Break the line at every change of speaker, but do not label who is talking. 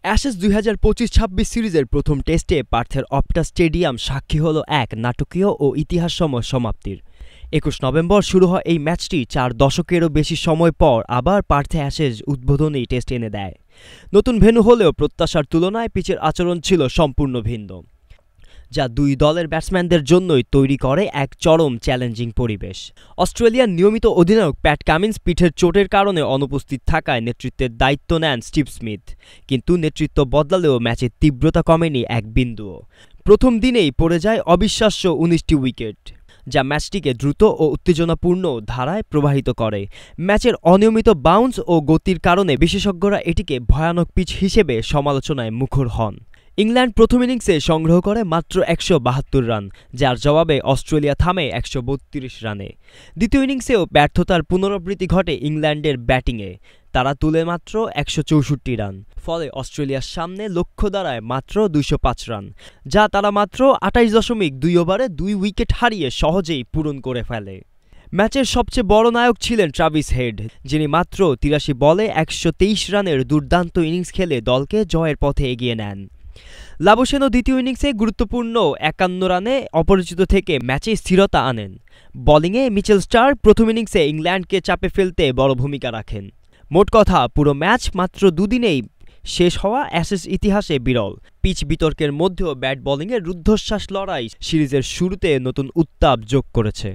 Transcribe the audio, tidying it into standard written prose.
Ashes ২০২৫-২৬ সিরিজের প্রথম টেস্টে পার্থের অপটা স্টেডিয়াম সাক্ষী হল এক নাটকীয় ও ইতিহাসসম সমাপ্তির। ২১ নভেম্বর শুরু হয় এই ম্যাচটি ৪ দশকেরও বেশি সময় পর আবার পার্থে অ্যাশেজ উদ্বোধনী টেস্ট এনে দেয়। নতুন ভেন্যু হলেও প্রত্যাশার তুলনায় পিচের আচরণ ছিল সম্পূর্ণ ভিন্ন, যা দুই দলের ব্যাটসম্যানদের জন্যই তৈরি করে এক চরম চ্যালেঞ্জিং পরিবেশ। অস্ট্রেলিয়ার নিয়মিত অধিনায়ক প্যাট কামিন্স পিঠের চোটের কারণে অনুপস্থিত থাকায় নেতৃত্বের দায়িত্ব নেন স্টিভ স্মিথ, কিন্তু নেতৃত্ব বদলালেও ম্যাচের তীব্রতা কমেনি এক বিন্দুও। প্রথম দিনেই পড়ে যায় অবিশ্বাস্য ১৯টি উইকেট, যা ম্যাচটিকে দ্রুত ও উত্তেজনাপূর্ণ ধারায় প্রবাহিত করে। ম্যাচের অনিয়মিত বাউন্স ও গতির কারণে বিশেষজ্ঞরা এটিকে ভয়ানক পিচ হিসেবে সমালোচনায় মুখর হন। ইংল্যান্ড প্রথম ইনিংসে সংগ্রহ করে মাত্র ১৭২ রান, যার জবাবে অস্ট্রেলিয়া থামে ১৩২ রানে। দ্বিতীয় ইনিংসেও ব্যর্থতার পুনরাবৃত্তি ঘটে ইংল্যান্ডের ব্যাটিংয়ে, তারা তুলে মাত্র ১৬৪ রান। ফলে অস্ট্রেলিয়ার সামনে লক্ষ্য দাঁড়ায় মাত্র ২০৫ রান, যা তারা মাত্র ২৮.২ ওভারে ২ উইকেট হারিয়ে সহজেই পূরণ করে ফেলে। ম্যাচের সবচেয়ে বড় নায়ক ছিলেন ট্রাভিস হেড, যিনি মাত্র ৮৩ বলে ১২৩ রানের দুর্দান্ত ইনিংস খেলে দলকে জয়ের পথে এগিয়ে নেন। লাবুশেনও দ্বিতীয় ইনিংসে গুরুত্বপূর্ণ ৫১ রানে অপরাজিত থেকে ম্যাচে স্থিরতা আনেন। বোলিংয়ে মিচেল স্টার্ক প্রথম ইনিংসে ইংল্যান্ডকে চাপে ফেলতে বড় ভূমিকা রাখেন। মোট কথা, পুরো ম্যাচ মাত্র দুদিনেই শেষ হওয়া অ্যাশেজ ইতিহাসে বিরল। পিচ বিতর্কের মধ্যেও ব্যাট বোলিংয়ের রুদ্ধশ্বাস লড়াই সিরিজের শুরুতে নতুন উত্তাপ যোগ করেছে।